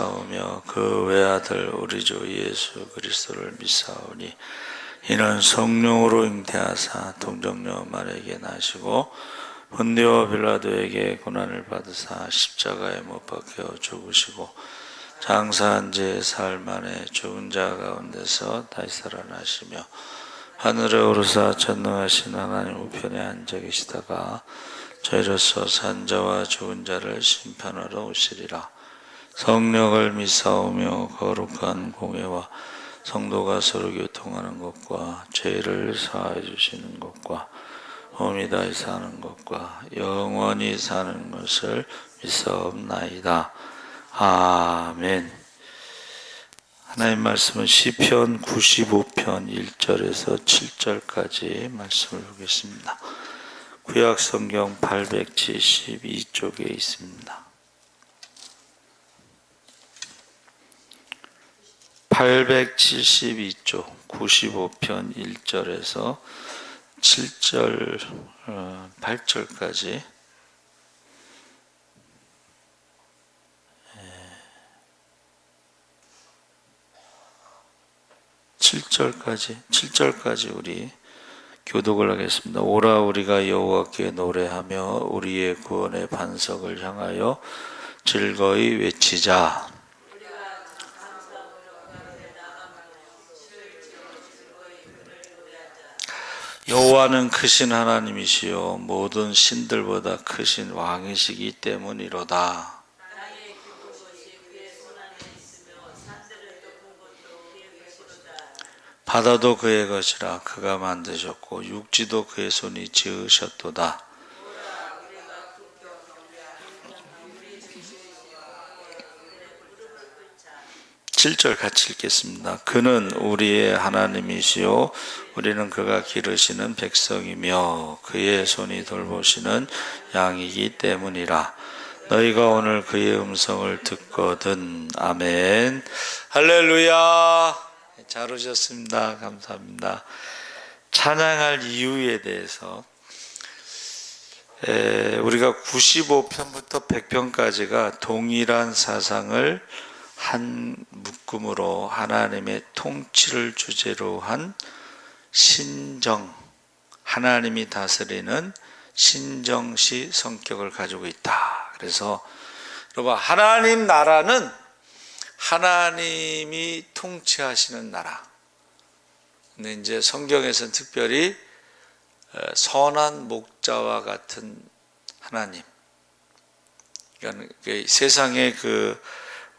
오며 그 외아들 우리 주 예수 그리스도를 믿사오니 이는 성령으로 잉태하사 동정녀 마리아에게 나시고 본디오 빌라도에게 고난을 받으사 십자가에 못 박혀 죽으시고 장사한 지 사흘 만에 죽은 자 가운데서 다시 살아나시며 하늘에 오르사 전능하신 하나님 우편에 앉아 계시다가 저희로서 산 자와 죽은 자를 심판하러 오시리라. 성령을 믿사오며 거룩한 공예와 성도가 서로 교통하는 것과 죄를 사하여 주시는 것과 몸이 다시 사는 것과 영원히 사는 것을 믿사옵나이다. 아멘. 하나님 말씀은 시편 95편 1절에서 7절까지 말씀을 보겠습니다. 구약 성경 872쪽에 있습니다. 872쪽 95편 1절에서 7절 8절까지 7절까지 우리 교독을 하겠습니다. 오라 우리가 여호와께 노래하며 우리의 구원의 반석을 향하여 즐거이 외치자. 여호와는 크신 하나님이시요 모든 신들보다 크신 왕이시기 때문이로다. 바다도 그의 것이라 그가 만드셨고 육지도 그의 손이 지으셨도다. 7절 같이 읽겠습니다. 그는 우리의 하나님이시요 우리는 그가 기르시는 백성이며 그의 손이 돌보시는 양이기 때문이라. 너희가 오늘 그의 음성을 듣거든. 아멘. 할렐루야. 잘 오셨습니다. 감사합니다. 찬양할 이유에 대해서 우리가 95편부터 100편까지가 동일한 사상을 한 묶음으로 하나님의 통치를 주제로 한 신정, 하나님이 다스리는 신정시 성격을 가지고 있다. 그래서 여러분, 하나님 나라는 하나님이 통치하시는 나라. 근데 이제 성경에서는 특별히 선한 목자와 같은 하나님. 그러니까 세상의 그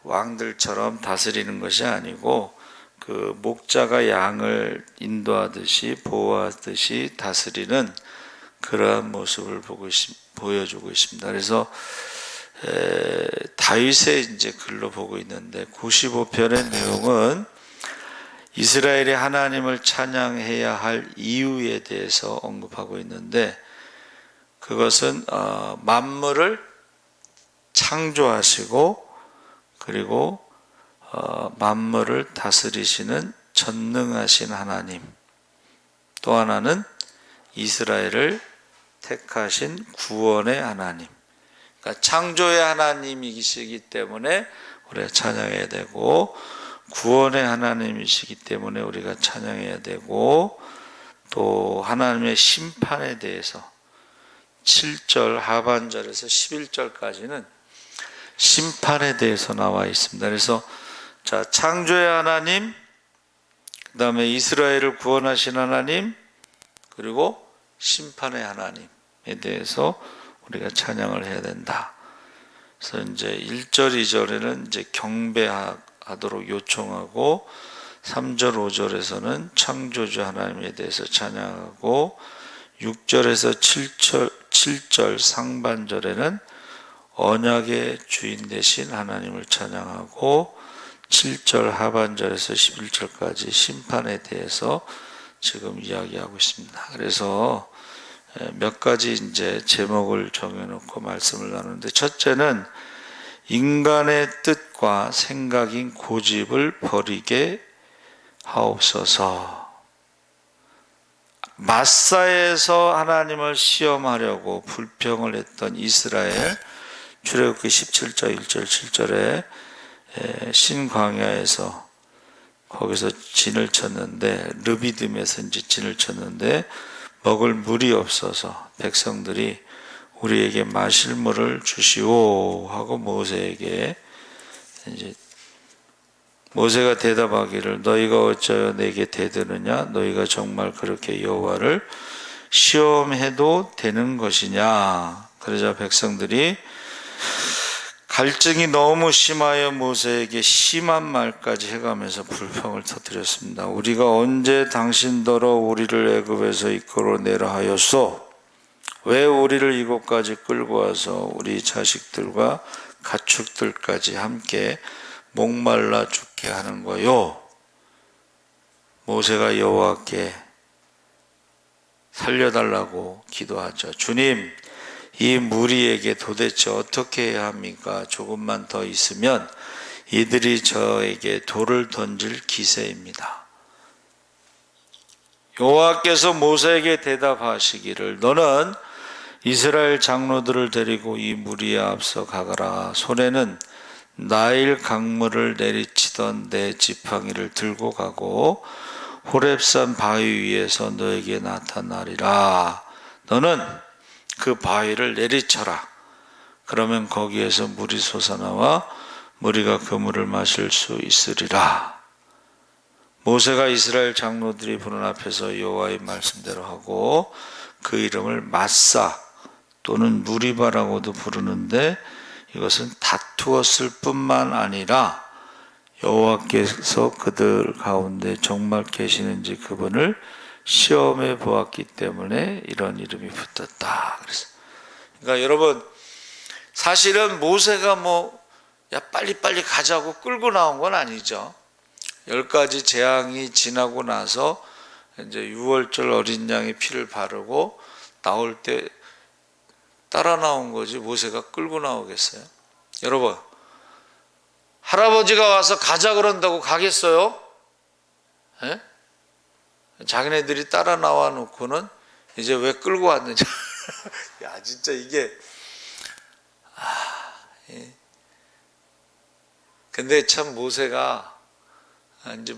왕들처럼 다스리는 것이 아니고 그 목자가 양을 인도하듯이 보호하듯이 다스리는 그러한 모습을 보여주고 있습니다. 그래서 다윗의 이제 글로 보고 있는데 95편의 내용은 이스라엘이 하나님을 찬양해야 할 이유에 대해서 언급하고 있는데 그것은 만물을 창조하시고 그리고 만물을 다스리시는 전능하신 하나님, 또 하나는 이스라엘을 택하신 구원의 하나님. 그러니까 창조의 하나님이시기 때문에 우리가 찬양해야 되고 구원의 하나님이시기 때문에 우리가 찬양해야 되고 또 하나님의 심판에 대해서 7절 하반절에서 11절까지는 심판에 대해서 나와 있습니다. 그래서 자, 창조의 하나님, 그 다음에 이스라엘을 구원하신 하나님, 그리고 심판의 하나님에 대해서 우리가 찬양을 해야 된다. 그래서 이제 1절, 2절에는 이제 경배하도록 요청하고 3절, 5절에서는 창조주 하나님에 대해서 찬양하고 6절에서 7절 상반절에는 언약의 주인 되신 하나님을 찬양하고 7절 하반절에서 11절까지 심판에 대해서 지금 이야기하고 있습니다. 그래서 몇 가지 이제 제목을 정해놓고 말씀을 나누는데 첫째는 인간의 뜻과 생각인 고집을 버리게 하옵소서. 마사에서 하나님을 시험하려고 불평을 했던 이스라엘, 출애굽기 17장 1절 7절에 신광야에서 거기서 진을 쳤는데, 르비딤에서 이제 진을 쳤는데 먹을 물이 없어서 백성들이 우리에게 마실 물을 주시오 하고 모세에게, 이제 모세가 대답하기를 너희가 어찌하여 내게 대드느냐, 너희가 정말 그렇게 여호와를 시험해도 되는 것이냐. 그러자 백성들이 갈증이 너무 심하여 모세에게 심한 말까지 해가면서 불평을 터뜨렸습니다. 우리가 언제 당신더러 우리를 애굽에서 이끌어내라 하였소? 왜 우리를 이곳까지 끌고 와서 우리 자식들과 가축들까지 함께 목말라 죽게 하는 거요? 모세가 여호와께 살려달라고 기도하죠. 주님, 이 무리에게 도대체 어떻게 해야 합니까? 조금만 더 있으면 이들이 저에게 돌을 던질 기세입니다. 여호와께서 모세에게 대답하시기를 너는 이스라엘 장로들을 데리고 이 무리에 앞서 가거라. 손에는 나일 강물을 내리치던 내 지팡이를 들고 가고 호렙산 바위 위에서 너에게 나타나리라. 너는 그 바위를 내리쳐라. 그러면 거기에서 물이 솟아나와 무리가 그 물을 마실 수 있으리라. 모세가 이스라엘 장로들이 보는 앞에서 여호와의 말씀대로 하고 그 이름을 마사 또는 무리바라고도 부르는데, 이것은 다투었을 뿐만 아니라 여호와께서 그들 가운데 정말 계시는지 그분을 시험해 보았기 때문에 이런 이름이 붙었다. 그러니까 여러분, 사실은 모세가 야 빨리빨리 가자고 끌고 나온 건 아니죠. 10가지 재앙이 지나고 나서 이제 6월절 어린 양의 피를 바르고 나올 때 따라 나온 거지 모세가 끌고 나오겠어요? 여러분, 할아버지가 와서 가자 그런다고 가겠어요? 예? 자기네들이 따라 나와 놓고는 이제 왜 끌고 왔느냐. 야, 진짜 이게 예. 근데 참 모세가 이제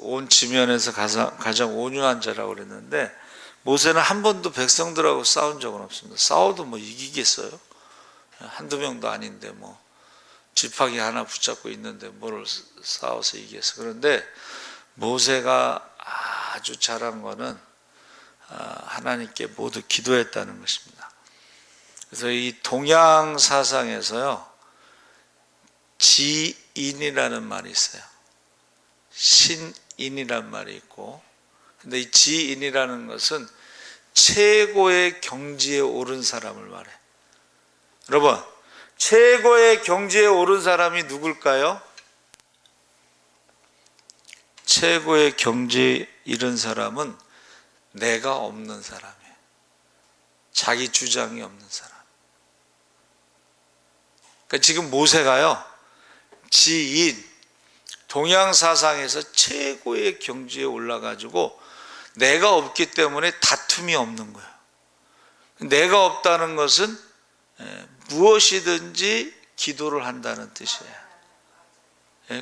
온 지면에서 가장 온유한 자라고 그랬는데, 모세는 한 번도 백성들하고 싸운 적은 없습니다. 싸워도 이기겠어요? 한두 명도 아닌데 지팡이 하나 붙잡고 있는데 뭘 싸워서 이겼어. 그런데 모세가 아주 잘한 거는 하나님께 모두 기도했다는 것입니다. 그래서 이 동양 사상에서요, 지인이라는 말이 있어요. 신인이란 말이 있고, 근데 이 지인이라는 것은 최고의 경지에 오른 사람을 말해. 여러분, 최고의 경지에 오른 사람이 누굴까요? 최고의 경지에 이른 사람은 내가 없는 사람이에요. 자기 주장이 없는 사람. 그러니까 지금 모세가요, 지인, 동양 사상에서 최고의 경지에 올라가지고 내가 없기 때문에 다툼이 없는 거예요. 내가 없다는 것은 무엇이든지 기도를 한다는 뜻이에요.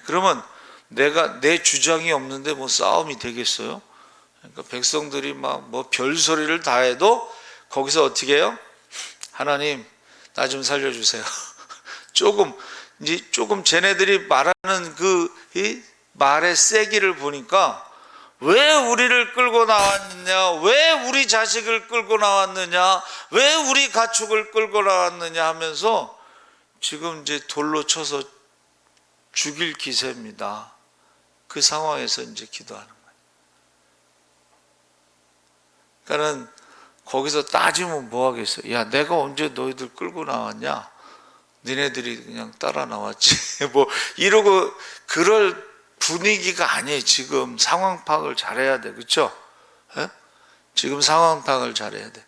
그러면 내 주장이 없는데 싸움이 되겠어요? 그러니까 백성들이 별소리를 다 해도 거기서 어떻게 해요? 하나님, 나 좀 살려주세요. 조금 쟤네들이 말하는 이 말의 세기를 보니까 왜 우리를 끌고 나왔느냐, 왜 우리 자식을 끌고 나왔느냐, 왜 우리 가축을 끌고 나왔느냐 하면서 지금 이제 돌로 쳐서 죽일 기세입니다. 그 상황에서 이제 기도하는 거예요. 그러니까는 거기서 따지면 뭐 하겠어요? 야, 내가 언제 너희들 끌고 나왔냐? 니네들이 그냥 따라 나왔지. 이러고 그럴 분위기가 아니에요. 지금 상황 파악을 잘해야 돼. 그렇죠? 지금 상황 파악을 잘해야 돼.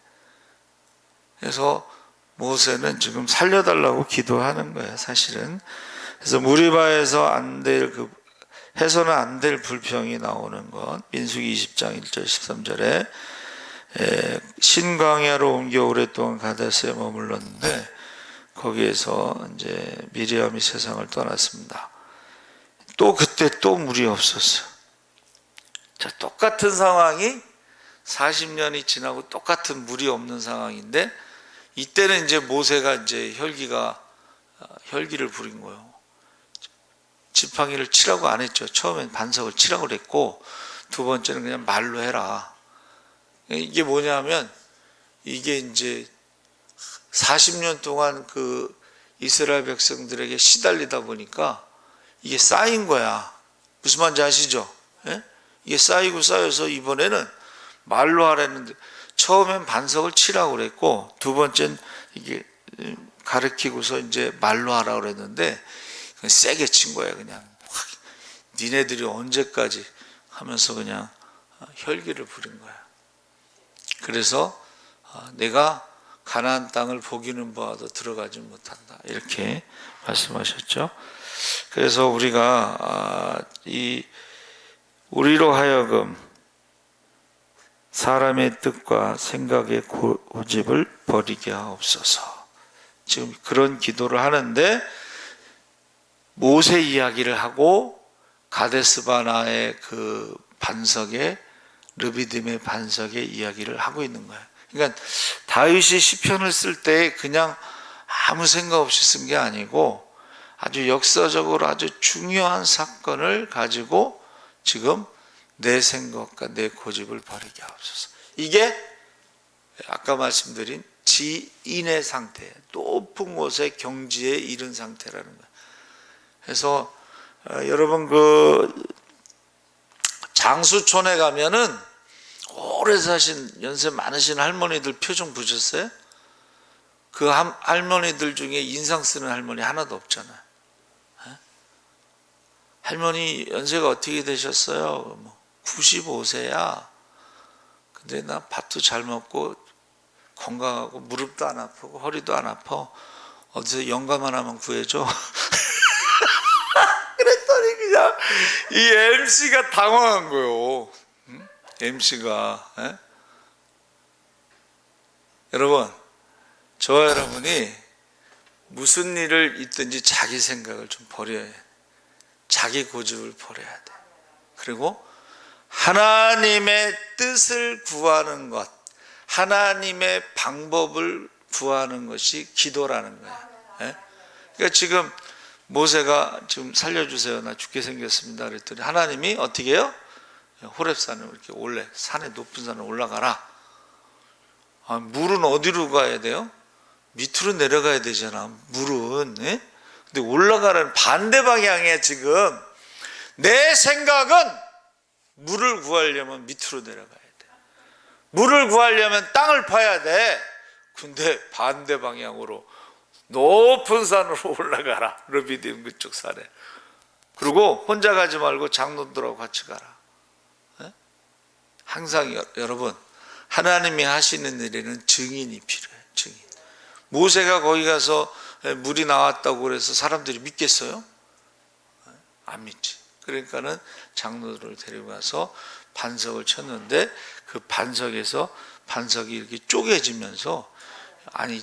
그래서 모세는 지금 살려달라고 기도하는 거예요, 사실은. 그래서 무리바에서 해서는 안 될 불평이 나오는 것. 민수기 20장 1절 13절에 신광야로 옮겨 오랫동안 가데스에 머물렀는데 거기에서 이제 미리암이 세상을 떠났습니다. 또 그때 또 물이 없었어요. 자, 똑같은 상황이 40년이 지나고 똑같은 물이 없는 상황인데 이때는 이제 모세가 이제 혈기를 부린 거예요. 지팡이를 치라고 안 했죠. 처음엔 반석을 치라고 그랬고 두 번째는 그냥 말로 해라. 이게 뭐냐면 이게 이제 40년 동안 그 이스라엘 백성들에게 시달리다 보니까 이게 쌓인 거야. 무슨 말인지 아시죠? 예? 이게 쌓이고 쌓여서 이번에는 말로 하라는데 처음엔 반석을 치라고 그랬고 두 번째는 이게 가르치고서 이제 말로 하라고 그랬는데 세게 친 거야. 그냥 확 니네들이 언제까지 하면서 그냥 혈기를 부린 거야. 그래서 내가 가나안 땅을 보기는 보아도 들어가지 못한다 이렇게 말씀하셨죠. 그래서 우리가 우리로 하여금 사람의 뜻과 생각의 고집을 버리게 하옵소서. 지금 그런 기도를 하는데 모세 이야기를 하고 가데스바나의 그 반석에 르비딤의 반석의 이야기를 하고 있는 거예요. 그러니까 다윗이 시편을 쓸 때 그냥 아무 생각 없이 쓴 게 아니고 아주 역사적으로 아주 중요한 사건을 가지고 지금 내 생각과 내 고집을 버리게 하옵소서. 이게 아까 말씀드린 지인의 상태, 높은 곳에 경지에 이른 상태라는 거예요. 그래서 여러분 그 장수촌에 가면은 오래 사신 연세 많으신 할머니들 표정 보셨어요? 그 할머니들 중에 인상 쓰는 할머니 하나도 없잖아요. 할머니 연세가 어떻게 되셨어요? 95세야. 근데 나 밥도 잘 먹고 건강하고 무릎도 안 아프고 허리도 안 아파. 어디서 영감 하나만 구해줘. 그랬더니 그냥 이 MC가 당황한 거예요. MC가 여러분, 저와 여러분이 무슨 일을 있든지 자기 생각을 좀 버려야 해. 자기 고집을 버려야 돼. 그리고 하나님의 뜻을 구하는 것, 하나님의 방법을 구하는 것이 기도라는 거예요. 그러니까 지금 모세가 지금 살려주세요. 나 죽게 생겼습니다. 그랬더니 하나님이 어떻게 해요? 호렙산을 이렇게 산에 높은 산에 올라가라. 물은 어디로 가야 돼요? 밑으로 내려가야 되잖아. 물은. 근데 올라가는 반대 방향이야. 지금 내 생각은 물을 구하려면 밑으로 내려가야 돼. 물을 구하려면 땅을 파야 돼. 근데 반대 방향으로 높은 산으로 올라가라. 르비딤 그쪽 산에. 그리고 혼자 가지 말고 장로들하고 같이 가라. 항상 여러분, 하나님이 하시는 일에는 증인이 필요해요. 증인. 모세가 거기 가서 물이 나왔다고 그래서 사람들이 믿겠어요? 안 믿지. 그러니까는 장로들을 데리고 가서 반석을 쳤는데 그 반석이 이렇게 쪼개지면서, 아니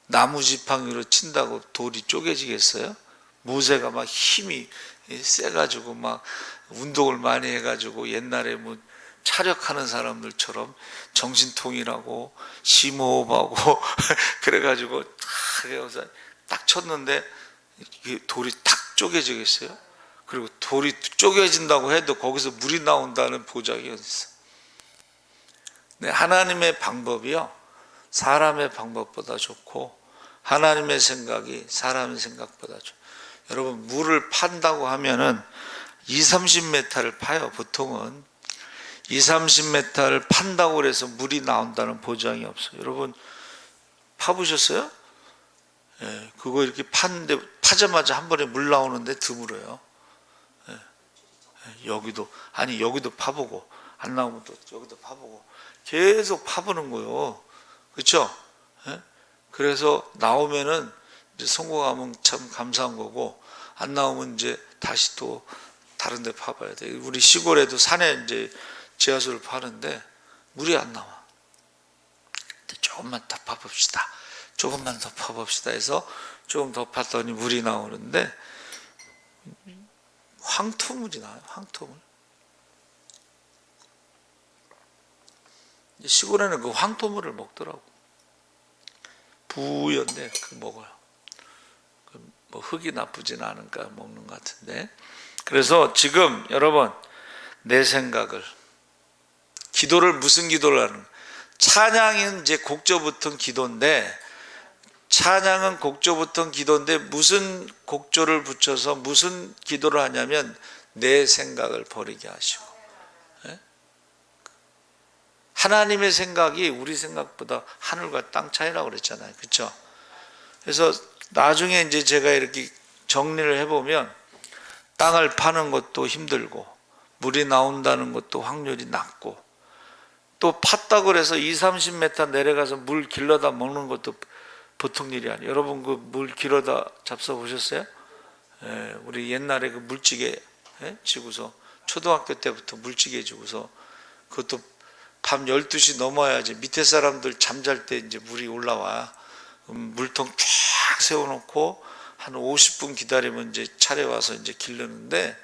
나무 지팡이로 친다고 돌이 쪼개지겠어요? 모세가 막 힘이 세가지고 막 운동을 많이 해가지고 옛날에 뭐 차력하는 사람들처럼 정신통일하고 심호흡하고 그래가지고 딱 쳤는데 돌이 탁 쪼개지겠어요? 그리고 돌이 쪼개진다고 해도 거기서 물이 나온다는 보장이 어디 있어? 네, 하나님의 방법이요 사람의 방법보다 좋고 하나님의 생각이 사람의 생각보다 좋아요. 여러분, 물을 판다고 하면은 20-30m를 파요. 보통은 20-30m를 판다고 해서 물이 나온다는 보장이 없어요. 여러분 파보셨어요? 예, 그거 이렇게 파는데 파자마자 한 번에 물 나오는데 드물어요. 예, 여기도 파보고 안 나오면 또 여기도 파보고 계속 파보는 거예요. 그렇죠? 예? 그래서 나오면은 이제 성공하면 참 감사한 거고, 안 나오면 이제 다시 또 다른 데 파봐야 돼. 우리 시골에도 산에 이제 지하수를 파는데 물이 안 나와. 조금만 더 파봅시다. 조금만 더 파봅시다 해서 조금 더 팠더니 물이 나오는데 황토물이 나와요. 황토물. 시골에는 그 황토물을 먹더라고. 부연데 그 먹어요. 뭐 흙이 나쁘진 않으니까 먹는 것 같은데. 그래서 지금 여러분 내 생각을, 기도를 무슨 기도를 하는, 찬양은 이제 곡조 붙은 기도인데, 찬양은 곡조 붙은 기도인데 무슨 곡조를 붙여서 무슨 기도를 하냐면 내 생각을 버리게 하시고. 하나님의 생각이 우리 생각보다 하늘과 땅 차이라고 그랬잖아요. 그렇죠? 그래서 나중에 이제 제가 이렇게 정리를 해보면 땅을 파는 것도 힘들고 물이 나온다는 것도 확률이 낮고, 또 팠다고 그래서 20-30m 내려가서 물 길러다 먹는 것도 보통 일이 아니에요. 여러분 그 물 길어다 잡숴 보셨어요? 우리 옛날에 그 물찌개 지고서 초등학교 때부터 물찌개 지고서 그것도 밤 12시 넘어야지 밑에 사람들 잠잘 때 이제 물이 올라와. 물통 쫙 세워놓고 한 50분 기다리면 이제 차례 와서 이제 길르는데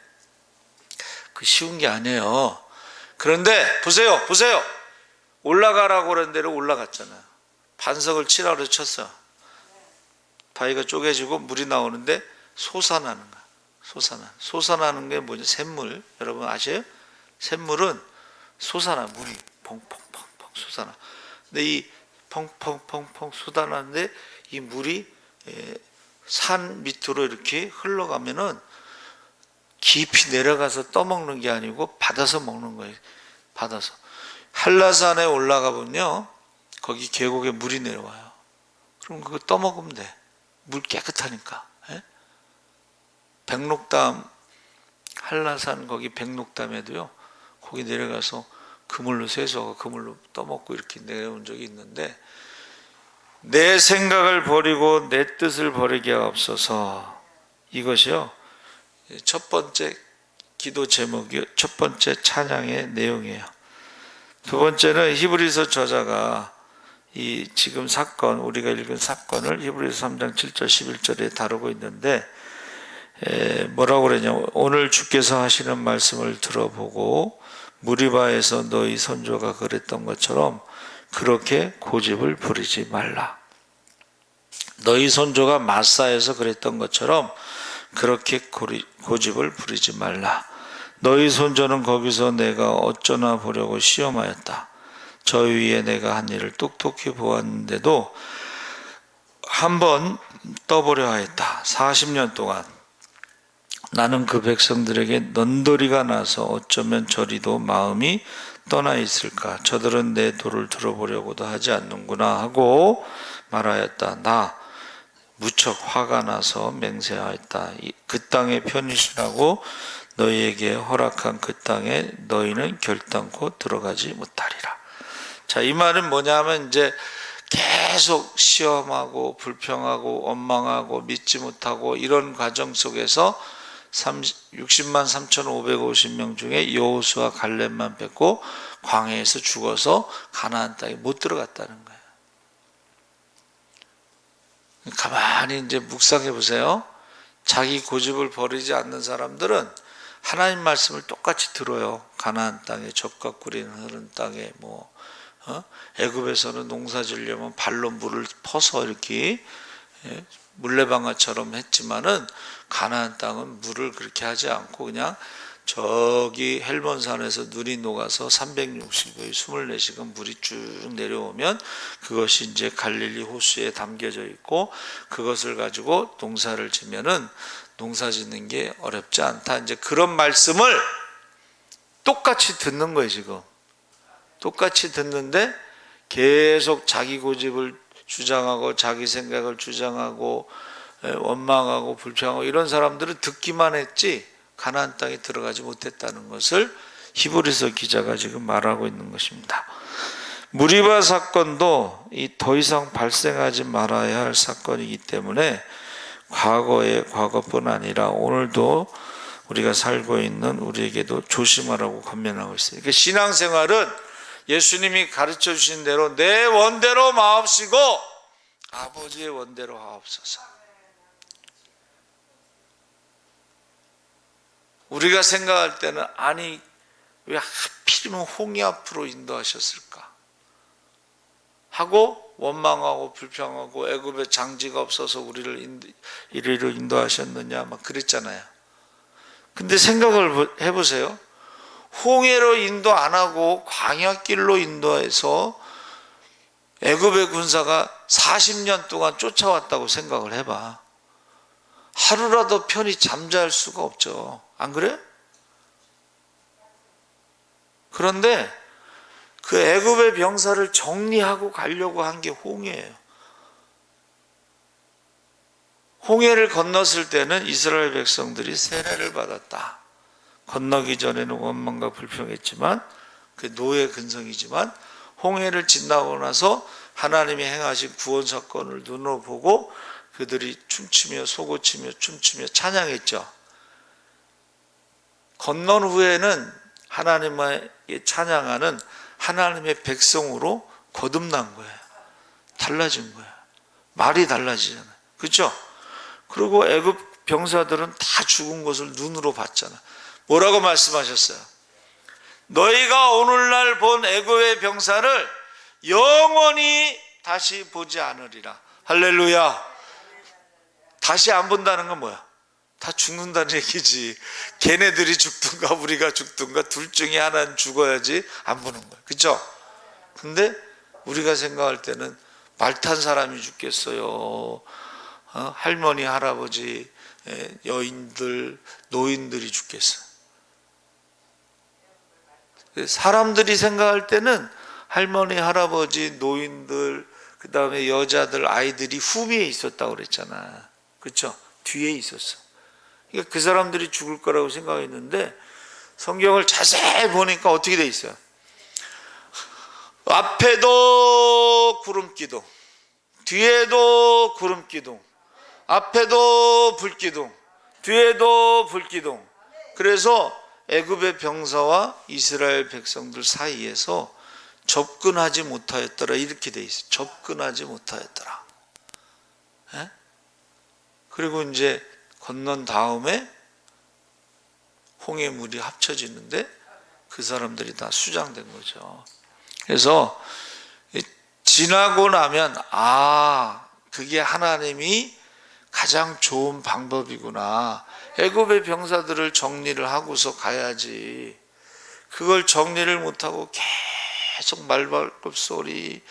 그 쉬운 게 아니에요. 그런데 보세요. 올라가라고 그런 대로 올라갔잖아요. 반석을 치라고 쳤어. 바위가 쪼개지고 물이 나오는데 솟아나는 거야. 솟아나는 게 뭐냐? 샘물. 여러분 아세요? 샘물은 솟아나. 물이 펑펑펑펑 솟아나. 근데 이 펑펑펑펑 쏟아나는데 이 물이 산 밑으로 이렇게 흘러가면은 깊이 내려가서 떠먹는 게 아니고 받아서 먹는 거예요. 받아서. 한라산에 올라가 보면요, 거기 계곡에 물이 내려와요. 그럼 그거 떠먹으면 돼. 물 깨끗하니까. 백록담, 한라산 거기 백록담에도요, 거기 내려가서 그물로 세수하고 그물로 떠먹고 이렇게 내려온 적이 있는데, 내 생각을 버리고 내 뜻을 버리게 하옵소서. 이것이요, 첫 번째 기도 제목이요, 첫 번째 찬양의 내용이에요. 두 번째는 히브리서 저자가 이 지금 사건, 우리가 읽은 사건을 히브리서 3장 7절 11절에 다루고 있는데, 뭐라고 그러냐, 오늘 주께서 하시는 말씀을 들어보고 무리바에서 너희 선조가 그랬던 것처럼 그렇게 고집을 부리지 말라. 너희 선조가 마사에서 그랬던 것처럼 그렇게 고집을 부리지 말라. 너희 선조는 거기서 내가 어쩌나 보려고 시험하였다. 저 위에 내가 한 일을 똑똑히 보았는데도 한번 떠보려 하였다. 40년 동안 나는 그 백성들에게 넌더리가 나서 어쩌면 저리도 마음이 떠나 있을까. 저들은 내 도를 들어보려고도 하지 않는구나 하고 말하였다. 나 무척 화가 나서 맹세하였다. 그 땅에 편히쉬라고 너희에게 허락한 그 땅에 너희는 결단코 들어가지 못하리라. 자, 이 말은 뭐냐면 이제 계속 시험하고 불평하고 원망하고 믿지 못하고 이런 과정 속에서 60만 3,550명 중에 여호수아 갈렙만 뺏고 광야에서 죽어서 가나안 땅에 못 들어갔다는 거예요. 가만히 이제 묵상해 보세요. 자기 고집을 버리지 않는 사람들은 하나님 말씀을 똑같이 들어요. 가나안 땅에 젖과 꿀이 흐르는 땅에 애굽에서는 농사 지으려면 발로 물을 퍼서 이렇게 물레방아처럼 했지만은 가나안 땅은 물을 그렇게 하지 않고 그냥 저기 헬몬산에서 눈이 녹아서 360일 24시간 물이 쭉 내려오면 그것이 이제 갈릴리 호수에 담겨져 있고 그것을 가지고 농사를 지면은 농사 짓는 게 어렵지 않다. 이제 그런 말씀을 똑같이 듣는 거예요, 지금. 똑같이 듣는데 계속 자기 고집을 주장하고 자기 생각을 주장하고 원망하고 불평하고 이런 사람들은 듣기만 했지 가나안 땅에 들어가지 못했다는 것을 히브리서 기자가 지금 말하고 있는 것입니다. 무리바 사건도 더 이상 발생하지 말아야 할 사건이기 때문에 과거뿐 아니라 오늘도 우리가 살고 있는 우리에게도 조심하라고 권면하고 있어요. 그러니까 신앙생활은 예수님이 가르쳐 주신 대로 내 원대로 마옵시고 아버지의 원대로 하옵소서. 우리가 생각할 때는 아니 왜 하필이면 홍해 앞으로 인도하셨을까 하고 원망하고 불평하고 애굽에 장지가 없어서 우리를 이리로 인도하셨느냐 막 그랬잖아요. 근데 생각을 해보세요. 홍해로 인도 안 하고 광야길로 인도해서 애굽의 군사가 40년 동안 쫓아왔다고 생각을 해봐. 하루라도 편히 잠잘 수가 없죠. 안 그래? 그런데 그 애굽의 병사를 정리하고 가려고 한 게 홍해예요. 홍해를 건넜을 때는 이스라엘 백성들이 세례를 받았다. 건너기 전에는 원망과 불평했지만 그 노예 근성이지만 홍해를 지나고 나서 하나님이 행하신 구원 사건을 눈으로 보고 그들이 춤추며 소고치며 춤추며 찬양했죠. 건넌 후에는 하나님의 찬양하는 하나님의 백성으로 거듭난 거예요. 달라진 거예요. 말이 달라지잖아요. 그렇죠? 그리고 애굽 병사들은 다 죽은 것을 눈으로 봤잖아. 뭐라고 말씀하셨어요? 너희가 오늘날 본 애굽의 병사를 영원히 다시 보지 않으리라. 할렐루야. 다시 안 본다는 건 뭐야? 다 죽는다는 얘기지. 걔네들이 죽든가 우리가 죽든가 둘 중에 하나는 죽어야지 안 보는 거야. 그렇죠? 근데 우리가 생각할 때는 말 탄 사람이 죽겠어요. 할머니, 할아버지, 여인들, 노인들이 죽겠어. 사람들이 생각할 때는 할머니, 할아버지, 노인들, 그 다음에 여자들, 아이들이 후미에 있었다고 그랬잖아. 그렇죠? 뒤에 있었어. 그러니까 그 사람들이 죽을 거라고 생각했는데 성경을 자세히 보니까 어떻게 돼 있어요? 앞에도 구름기둥, 뒤에도 구름기둥, 앞에도 불기둥, 뒤에도 불기둥. 그래서 애굽의 병사와 이스라엘 백성들 사이에서 접근하지 못하였더라 이렇게 돼 있어요. 접근하지 못하였더라. 에? 그리고 이제 건넌 다음에 홍해물이 합쳐지는데 그 사람들이 다 수장된 거죠. 그래서 지나고 나면 그게 하나님이 가장 좋은 방법이구나. 애굽의 병사들을 정리를 하고서 가야지. 그걸 정리를 못하고 계속 말발굽 소리,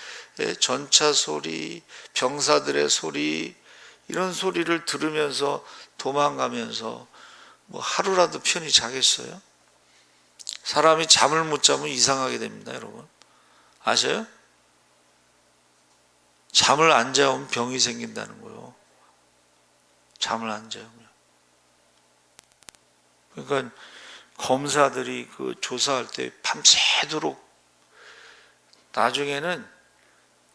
전차 소리, 병사들의 소리 이런 소리를 들으면서 도망가면서 뭐 하루라도 편히 자겠어요? 사람이 잠을 못 자면 이상하게 됩니다, 여러분. 아셔요? 잠을 안 자면 병이 생긴다는 거예요. 잠을 안 자면. 그러니까 검사들이 그 조사할 때 밤새도록 나중에는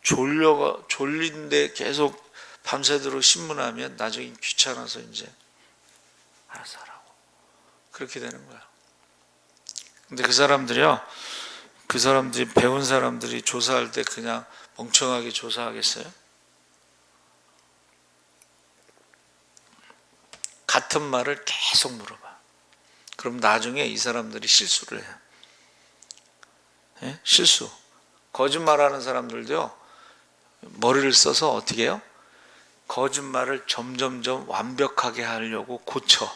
졸린데 계속 밤새도록 신문하면 나중에 귀찮아서 이제 알아서 하라고. 그렇게 되는 거야. 근데 그 사람들이 배운 사람들이 조사할 때 그냥 멍청하게 조사하겠어요? 같은 말을 계속 물어봐. 그럼 나중에 이 사람들이 실수를 해요. 예? 실수. 거짓말하는 사람들도요, 머리를 써서 어떻게 해요? 거짓말을 점점점 완벽하게 하려고 고쳐.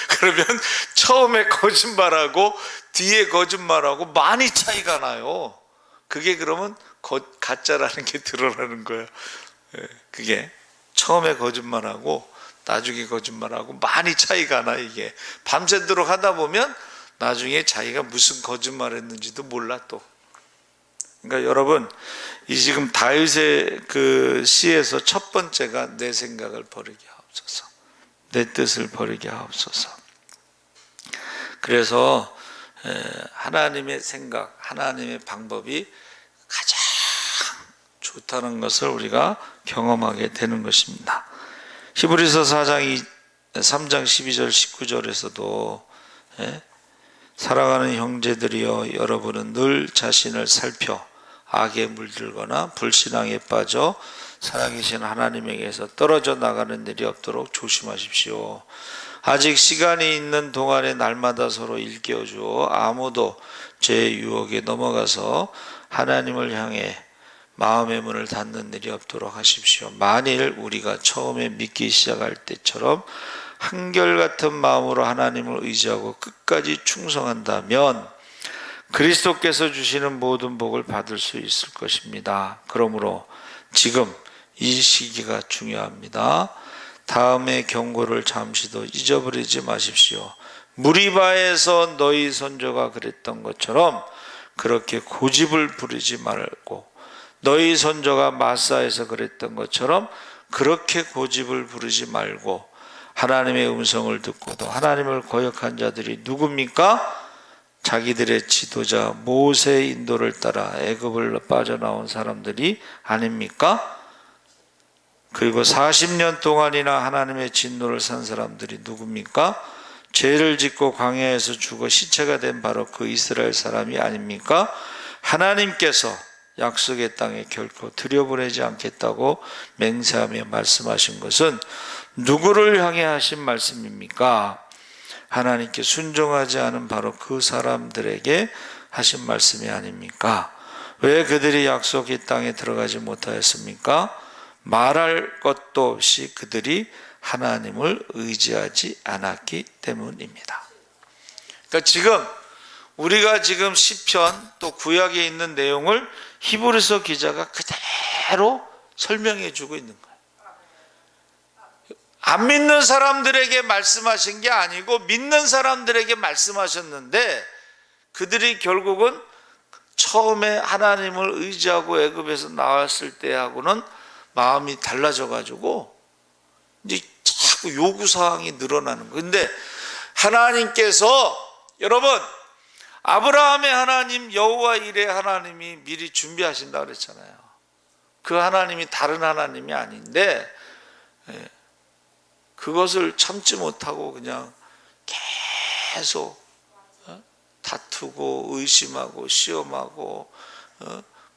그러면 처음에 거짓말하고 뒤에 거짓말하고 많이 차이가 나요. 그게 그러면 가짜라는 게 드러나는 거예요. 그게 처음에 거짓말하고 나중에 거짓말하고 많이 차이가 나. 이게 밤새도록 하다 보면 나중에 자기가 무슨 거짓말 했는지도 몰라 또. 그러니까 여러분, 이 지금 다윗의 그 시에서 첫 번째가 내 생각을 버리게 하옵소서, 내 뜻을 버리게 하옵소서. 그래서 하나님의 생각, 하나님의 방법이 가장 좋다는 것을 우리가 경험하게 되는 것입니다. 히브리서 3장 12절 19절에서도 사랑하는 형제들이여, 여러분은 늘 자신을 살펴 악에 물들거나 불신앙에 빠져 살아계신 하나님에게서 떨어져 나가는 일이 없도록 조심하십시오. 아직 시간이 있는 동안에 날마다 서로 일깨워주어 아무도 죄의 유혹에 넘어가서 하나님을 향해 마음의 문을 닫는 일이 없도록 하십시오. 만일 우리가 처음에 믿기 시작할 때처럼 한결같은 마음으로 하나님을 의지하고 끝까지 충성한다면 그리스도께서 주시는 모든 복을 받을 수 있을 것입니다. 그러므로 지금 이 시기가 중요합니다. 다음의 경고를 잠시도 잊어버리지 마십시오. 무리바에서 너희 선조가 그랬던 것처럼 그렇게 고집을 부리지 말고, 너희 선조가 마사에서 그랬던 것처럼 그렇게 고집을 부리지 말고, 하나님의 음성을 듣고도 하나님을 거역한 자들이 누굽니까? 자기들의 지도자 모세의 인도를 따라 애굽을 빠져나온 사람들이 아닙니까? 그리고 40년 동안이나 하나님의 진노를 산 사람들이 누굽니까? 죄를 짓고 광야에서 죽어 시체가 된 바로 그 이스라엘 사람이 아닙니까? 하나님께서 약속의 땅에 결코 들여보내지 않겠다고 맹세하며 말씀하신 것은 누구를 향해 하신 말씀입니까? 하나님께 순종하지 않은 바로 그 사람들에게 하신 말씀이 아닙니까? 왜 그들이 약속의 땅에 들어가지 못하였습니까? 말할 것도 없이 그들이 하나님을 의지하지 않았기 때문입니다. 그러니까 지금 우리가 지금 시편 또 구약에 있는 내용을 히브리서 기자가 그대로 설명해 주고 있는 거예요. 안 믿는 사람들에게 말씀하신 게 아니고 믿는 사람들에게 말씀하셨는데, 그들이 결국은 처음에 하나님을 의지하고 애굽에서 나왔을 때하고는 마음이 달라져 가지고 이제 자꾸 요구사항이 늘어나는 거예요. 근데 하나님께서, 여러분, 아브라함의 하나님 여호와 이레 하나님이 미리 준비하신다 그랬잖아요. 그 하나님이 다른 하나님이 아닌데 그것을 참지 못하고 그냥 계속 다투고 의심하고 시험하고,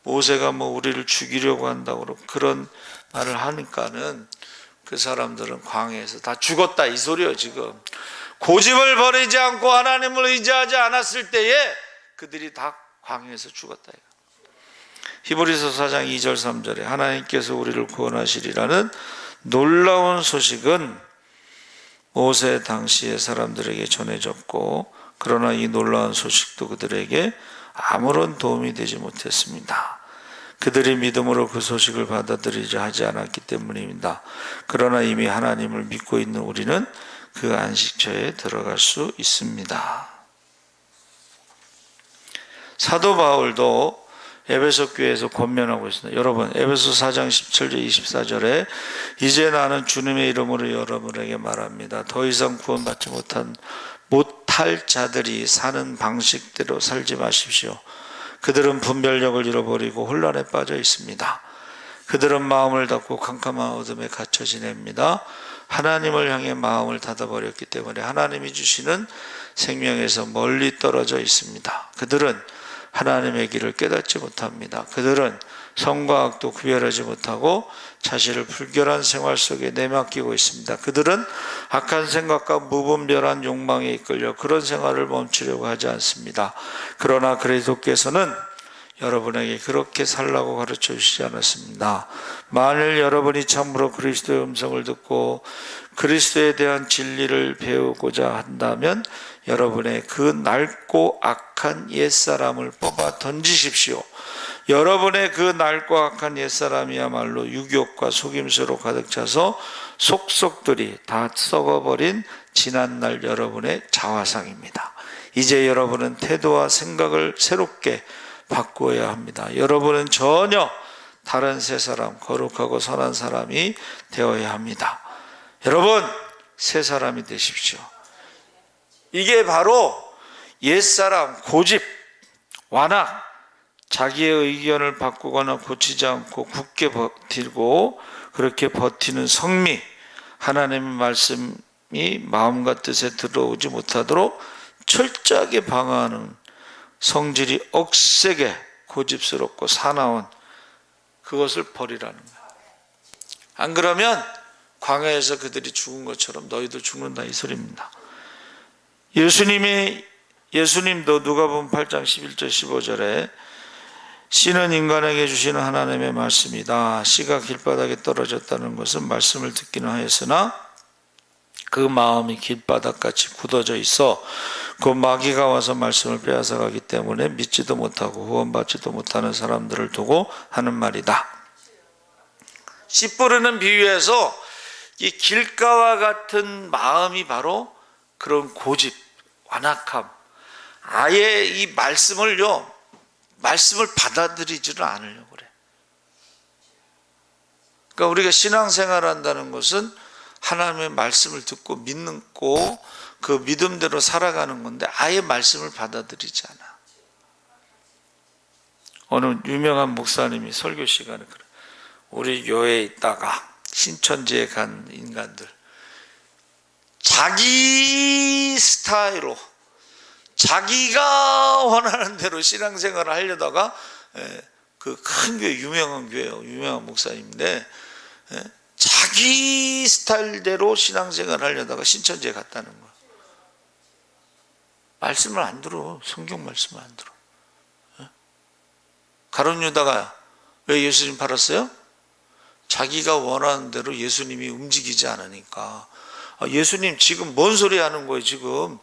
모세가 뭐 우리를 죽이려고 한다고 그런 말을 하니까는 그 사람들은 광야에서 다 죽었다 이 소리예요. 지금 고집을 버리지 않고 하나님을 의지하지 않았을 때에 그들이 다 광야에서 죽었다. 히브리서 4장 2절 3절에 하나님께서 우리를 구원하시리라는 놀라운 소식은 모세 당시의 사람들에게 전해졌고, 그러나 이 놀라운 소식도 그들에게 아무런 도움이 되지 못했습니다. 그들이 믿음으로 그 소식을 받아들이지 하지 않았기 때문입니다. 그러나 이미 하나님을 믿고 있는 우리는 그 안식처에 들어갈 수 있습니다. 사도 바울도 에베소 교회에서 권면하고 있습니다. 여러분, 에베소 4장 17절 24절에 이제 나는 주님의 이름으로 여러분에게 말합니다. 더 이상 구원받지 못할 자들이 사는 방식대로 살지 마십시오. 그들은 분별력을 잃어버리고 혼란에 빠져 있습니다. 그들은 마음을 닫고 캄캄한 어둠에 갇혀 지냅니다. 하나님을 향해 마음을 닫아버렸기 때문에 하나님이 주시는 생명에서 멀리 떨어져 있습니다. 그들은 하나님의 길을 깨닫지 못합니다. 그들은 선과 악도 구별하지 못하고 자신을 불결한 생활 속에 내맡기고 있습니다. 그들은 악한 생각과 무분별한 욕망에 이끌려 그런 생활을 멈추려고 하지 않습니다. 그러나 그리스도께서는 여러분에게 그렇게 살라고 가르쳐 주시지 않았습니다. 만일 여러분이 참으로 그리스도의 음성을 듣고 그리스도에 대한 진리를 배우고자 한다면 여러분의 그 낡고 악한 옛사람을 뽑아 던지십시오. 여러분의 그 낡고 악한 옛사람이야말로 유혹과 속임수로 가득 차서 속속들이 다 썩어버린 지난날 여러분의 자화상입니다. 이제 여러분은 태도와 생각을 새롭게 바꾸어야 합니다. 여러분은 전혀 다른 새 사람, 거룩하고 선한 사람이 되어야 합니다. 여러분, 새 사람이 되십시오. 이게 바로 옛사람, 고집, 완악, 자기의 의견을 바꾸거나 고치지 않고 굳게 버티고 그렇게 버티는 성미, 하나님의 말씀이 마음과 뜻에 들어오지 못하도록 철저하게 방어하는 성질이 억세게 고집스럽고 사나운 그것을 버리라는 거예요. 안 그러면 광야에서 그들이 죽은 것처럼 너희도 죽는다 이 소리입니다. 예수님도 누가복음 8장 11절 15절에 씨는 인간에게 주시는 하나님의 말씀이다. 씨가 길바닥에 떨어졌다는 것은 말씀을 듣기는 하였으나 그 마음이 길바닥같이 굳어져 있어 그 마귀가 와서 말씀을 빼앗아 가기 때문에 믿지도 못하고 후원받지도 못하는 사람들을 두고 하는 말이다. 씨 뿌리는 비유에서 이 길가와 같은 마음이 바로 그런 고집, 완악함, 아예 이 말씀을 받아들이지를 않으려고 그래. 그러니까 우리가 신앙생활 한다는 것은 하나님의 말씀을 듣고 믿고 그 믿음대로 살아가는 건데 아예 말씀을 받아들이지 않아. 어느 유명한 목사님이 설교 시간에 그래. 우리 교회에 있다가 신천지에 간 인간들 자기 스타일로 자기가 원하는 대로 신앙생활을 하려다가 그 큰 교회 유명한 교회요. 유명한 목사님인데 자기 스타일대로 신앙생활을 하려다가 신천지에 갔다는 거야. 말씀을 안 들어. 성경 말씀을 안 들어. 가룟 유다가 왜 예수님 팔았어요? 자기가 원하는 대로 예수님이 움직이지 않으니까. 예수님 지금 뭔 소리 하는 거예요 지금.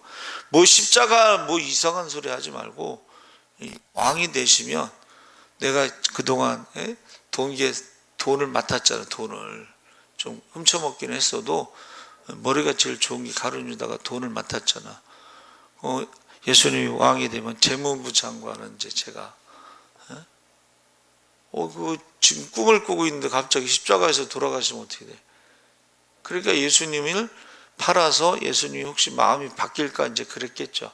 뭐 십자가 뭐 이상한 소리 하지 말고 왕이 되시면 내가 그동안 돈을 맡았잖아. 돈을 좀 훔쳐먹긴 했어도 머리가 제일 좋은 게 가룟 유다가 돈을 맡았잖아. 예수님이 왕이 되면 재무부 장관은 이제 제가 지금 꿈을 꾸고 있는데 갑자기 십자가에서 돌아가시면 어떻게 돼? 그러니까 예수님을 팔아서 예수님이 혹시 마음이 바뀔까 이제 그랬겠죠.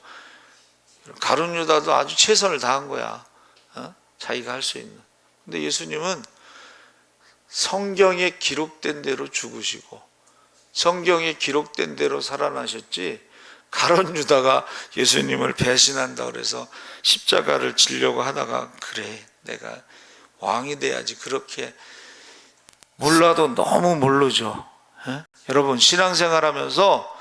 가룟 유다도 아주 최선을 다한 거야. 자기가 할 수 있는. 근데 예수님은 성경에 기록된 대로 죽으시고 성경에 기록된 대로 살아나셨지 가룟 유다가 예수님을 배신한다 그래서 십자가를 지려고 하다가 그래 내가 왕이 돼야지 그렇게 몰라도 너무 모르죠. 여러분 신앙생활하면서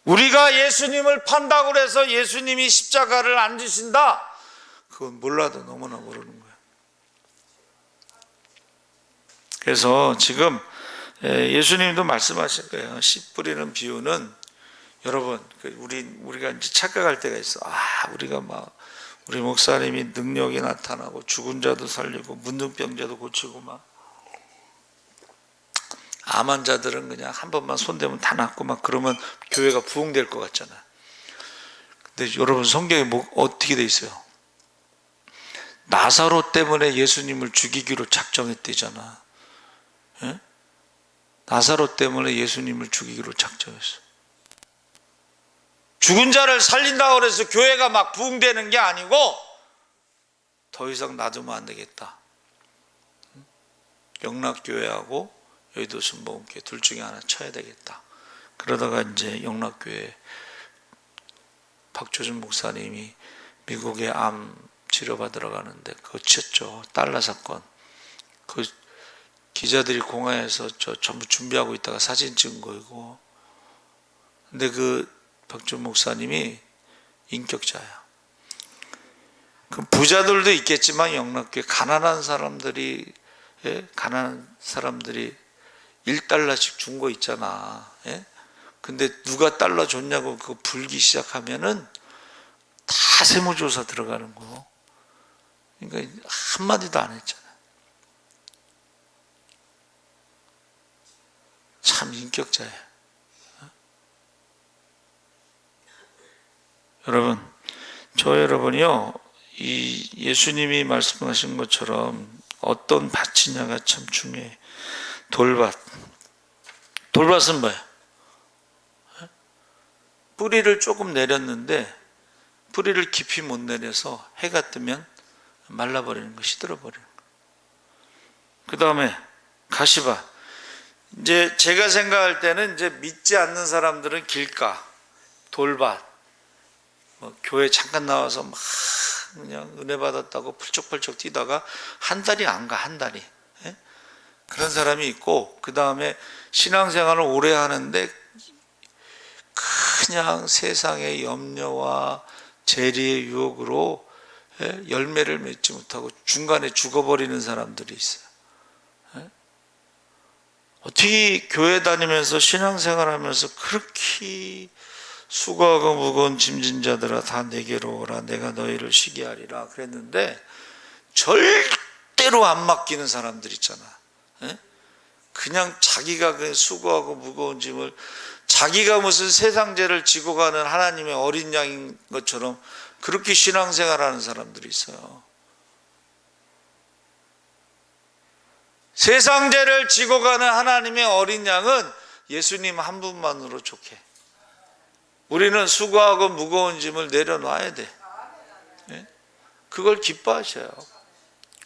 우리가 예수님을 판다고 해서 예수님이 십자가를 안 지신다 그건 몰라도 너무나 모르는 거예요. 그래서 지금 예수님도 말씀하실 거예요. 씨 뿌리는 비유는 여러분 우리가 이제 착각할 때가 있어. 우리가 우리 목사님이 능력이 나타나고 죽은 자도 살리고 문둥병자도 고치고 암 환자들은 그냥 한 번만 손대면 다 낫고 그러면 교회가 부흥될 것 같잖아. 근데 여러분 성경에 어떻게 돼 있어요? 나사로 때문에 예수님을 죽이기로 작정했대잖아. 나사로 때문에 예수님을 죽이기로 작정했어. 죽은 자를 살린다고 해서 교회가 부흥되는 게 아니고 더 이상 놔두면 안 되겠다. 영락교회하고 여의도 순복음교회 둘 중에 하나 쳐야 되겠다. 그러다가 이제 영락교회 박조준 목사님이 미국에 암 치료받으러 가는데 그거 치었죠. 달러 사건. 그 기자들이 공항에서 전부 준비하고 있다가 사진 찍은 거이고. 근데 그 박준 목사님이 인격자야. 그 부자들도 있겠지만 영락교회 가난한 사람들이 1달러씩 준 거 있잖아. 근데 누가 달러 줬냐고 그거 불기 시작하면은 다 세무조사 들어가는 거. 그러니까 한마디도 안 했잖아. 참 인격자야. 여러분, 저여러분이요, 이 예수님이 말씀하신 것처럼 어떤 밭이냐가 참 중요해. 돌밭은 뭐야? 뿌리를 조금 내렸는데 뿌리를 깊이 못 내려서 해가 뜨면 말라버리는 거, 시들어버리는 거. 그 다음에 가시밭. 이제 제가 생각할 때는 이제 믿지 않는 사람들은 길가, 돌밭, 교회 잠깐 나와서 그냥 은혜 받았다고 펄쩍펄쩍 뛰다가 한 달이 안 가, 한 달이. 그런 사람이 있고, 그 다음에 신앙생활을 오래 하는데 그냥 세상의 염려와 재리의 유혹으로 열매를 맺지 못하고 중간에 죽어버리는 사람들이 있어요. 어떻게 교회 다니면서 신앙생활하면서 그렇게 수고하고 무거운 짐진 자들아 다 내게로 오라, 내가 너희를 쉬게 하리라 그랬는데 절대로 안 맡기는 사람들 있잖아. 그냥 자기가 그 수고하고 무거운 짐을, 자기가 무슨 세상 죄를 지고 가는 하나님의 어린 양인 것처럼 그렇게 신앙생활하는 사람들이 있어요. 세상 죄를 지고 가는 하나님의 어린 양은 예수님 한 분만으로 족해. 우리는 수고하고 무거운 짐을 내려놔야 돼. 그걸 기뻐하셔요.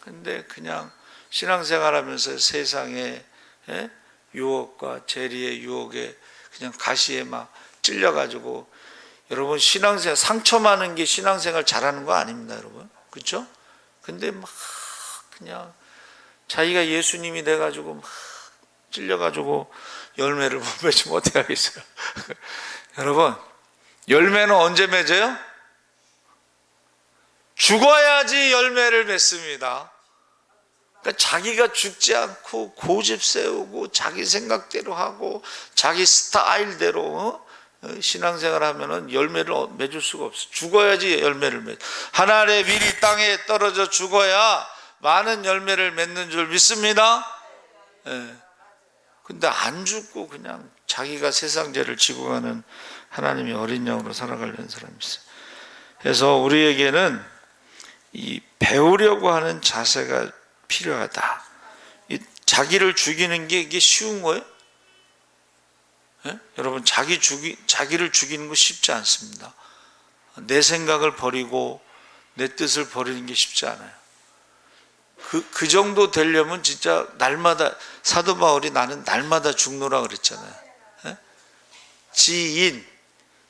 근데 그냥 신앙생활하면서 세상의 유혹과 재리의 유혹에 그냥 가시에 막 찔려가지고, 여러분 신앙생활 상처 많은 게 신앙생활 잘하는 거 아닙니다, 여러분. 그렇죠? 근데 막 그냥 자기가 예수님이 돼가지고 막 찔려가지고 열매를 못 맺으면 어떻게 하겠어요? 여러분, 열매는 언제 맺어요? 죽어야지 열매를 맺습니다. 그러니까 자기가 죽지 않고 고집 세우고 자기 생각대로 하고 자기 스타일대로 신앙생활 하면은 열매를 맺을 수가 없어. 죽어야지 열매를 맺어. 하늘의 밀이 땅에 떨어져 죽어야 많은 열매를 맺는 줄 믿습니다. 근데 안 죽고 그냥 자기가 세상 죄를 지고 가는 하나님의 어린 양으로 살아가려는 사람이 있어요. 그래서 우리에게는 이 배우려고 하는 자세가 필요하다. 자기를 죽이는 게 이게 쉬운 거예요? 여러분, 자기를 죽이는 거 쉽지 않습니다. 내 생각을 버리고 내 뜻을 버리는 게 쉽지 않아요. 그 정도 되려면 진짜 날마다, 사도 바울이 나는 날마다 죽노라 그랬잖아요. 지인,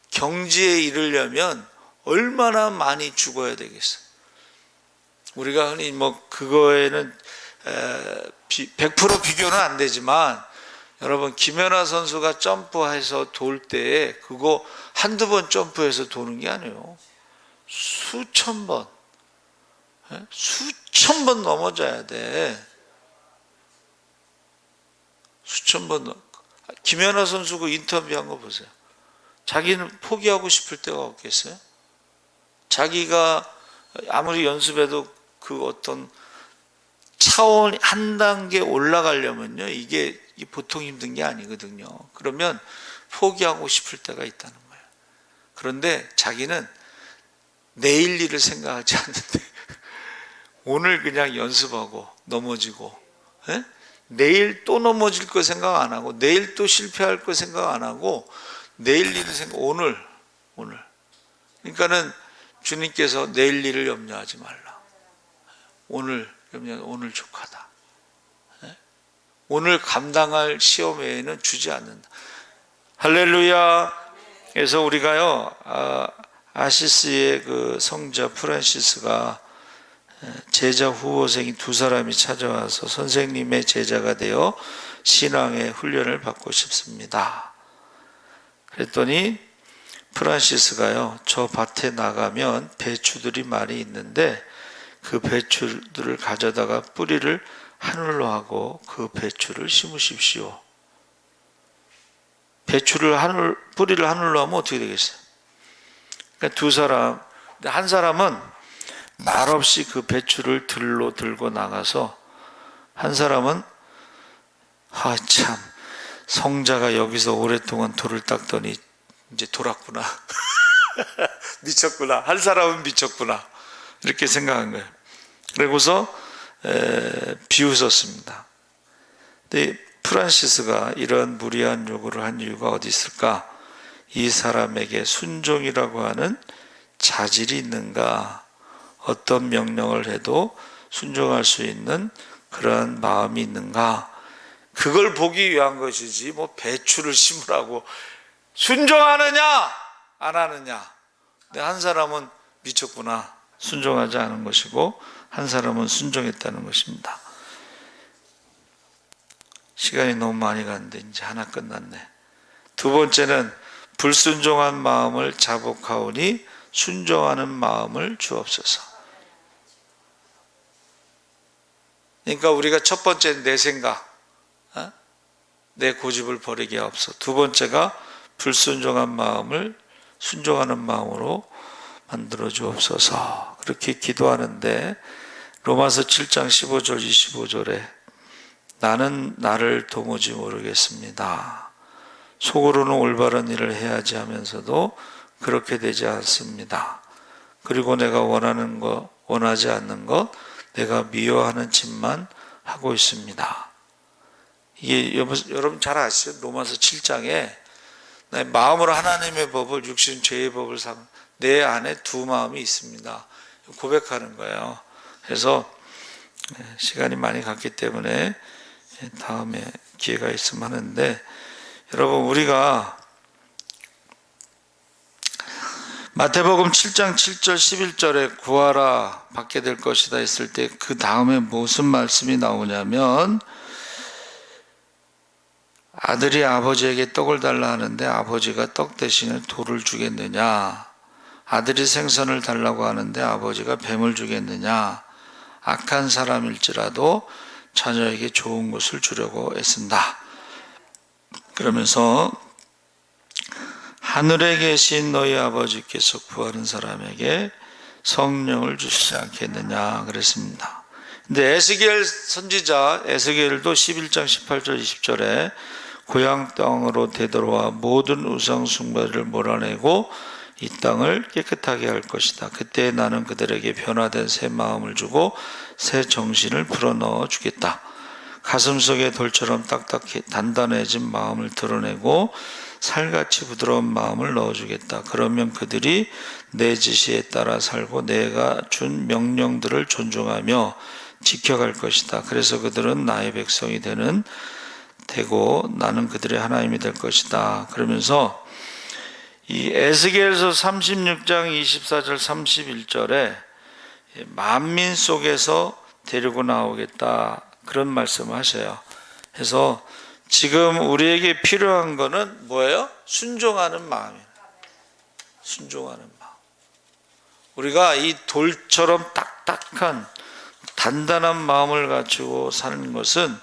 경지에 이르려면 얼마나 많이 죽어야 되겠어요. 우리가 흔히 뭐 그거에는 100% 비교는 안 되지만, 여러분 김연아 선수가 점프해서 돌 때 그거 한두 번 점프해서 도는 게 아니에요. 수천 번 넘어져야 돼. 수천 번. 김연아 선수 그 인터뷰한 거 보세요. 자기는 포기하고 싶을 때가 없겠어요? 자기가 아무리 연습해도 그 어떤 차원 한 단계 올라가려면요, 이게 보통 힘든 게 아니거든요. 그러면 포기하고 싶을 때가 있다는 거예요. 그런데 자기는 내일 일을 생각하지 않는데 오늘 그냥 연습하고 넘어지고, 내일 또 넘어질 거 생각 안 하고, 내일 또 실패할 거 생각 안 하고, 내일 일을 생각, 오늘. 그러니까는 주님께서 내일 일을 염려하지 말라. 오늘 족하다. 오늘 감당할 시험 외에는 주지 않는다. 할렐루야. 그래서 우리가요, 아시스의 그 성자 프란시스가 제자 후보생이 두 사람이 찾아와서 선생님의 제자가 되어 신앙의 훈련을 받고 싶습니다. 그랬더니 프란시스가요, 저 밭에 나가면 배추들이 많이 있는데 그 배추들을 가져다가 뿌리를 하늘로 하고 그 배추를 심으십시오. 뿌리를 하늘로 하면 어떻게 되겠어요? 그러니까 두 사람, 한 사람은 말없이 그 배추를 들로 들고 나가서, 한 사람은 참 성자가 여기서 오랫동안 돌을 닦더니 이제 돌았구나. 미쳤구나. 한 사람은 미쳤구나. 이렇게 생각한 거예요. 그리고서 비웃었습니다. 근데 프란시스가 이런 무리한 요구를 한 이유가 어디 있을까? 이 사람에게 순종이라고 하는 자질이 있는가? 어떤 명령을 해도 순종할 수 있는 그런 마음이 있는가? 그걸 보기 위한 것이지, 뭐 배추를 심으라고. 순종하느냐 안 하느냐. 근데 한 사람은 미쳤구나, 순종하지 않은 것이고, 한 사람은 순종했다는 것입니다. 시간이 너무 많이 갔는데 이제 하나 끝났네. 두 번째는 불순종한 마음을 자복하오니 순종하는 마음을 주옵소서. 그러니까 우리가 첫 번째 내 생각, 내 고집을 버리게 하옵소서. 두 번째가 불순종한 마음을 순종하는 마음으로 만들어 주옵소서. 그렇게 기도하는데 로마서 7장 15절 25절에 나는 나를 도무지 모르겠습니다. 속으로는 올바른 일을 해야지 하면서도 그렇게 되지 않습니다. 그리고 내가 원하는 것, 원하지 않는 것, 내가 미워하는 짓만 하고 있습니다. 이게 여러분 잘 아시죠? 로마서 7장에 내 마음으로 하나님의 법을, 육신 죄의 법을 내 안에 두 마음이 있습니다. 고백하는 거예요. 그래서 시간이 많이 갔기 때문에 다음에 기회가 있으면 하는데, 여러분 우리가 마태복음 7장 7절 11절에 구하라 받게 될 것이다 했을 때 그 다음에 무슨 말씀이 나오냐면, 아들이 아버지에게 떡을 달라 하는데 아버지가 떡 대신에 돌을 주겠느냐? 아들이 생선을 달라고 하는데 아버지가 뱀을 주겠느냐? 악한 사람일지라도 자녀에게 좋은 것을 주려고 애쓴다. 그러면서 하늘에 계신 너희 아버지께서 구하는 사람에게 성령을 주시지 않겠느냐 그랬습니다. 근데 에스겔 선지자 에스겔도 11장 18절 20절에 고향 땅으로 되돌아와 모든 우상 숭배를 몰아내고 이 땅을 깨끗하게 할 것이다. 그때 나는 그들에게 변화된 새 마음을 주고 새 정신을 불어넣어 주겠다. 가슴속에 돌처럼 딱딱해 단단해진 마음을 드러내고 살같이 부드러운 마음을 넣어주겠다. 그러면 그들이 내 지시에 따라 살고 내가 준 명령들을 존중하며 지켜갈 것이다. 그래서 그들은 나의 백성이 되고 나는 그들의 하나님이 될 것이다. 그러면서 이 에스겔서 36장 24절 31절에 만민 속에서 데리고 나오겠다, 그런 말씀을 하셔요. 그래서 지금 우리에게 필요한 거는 뭐예요? 순종하는 마음이에요. 순종하는 마음. 우리가 이 돌처럼 딱딱한 단단한 마음을 가지고 사는 것은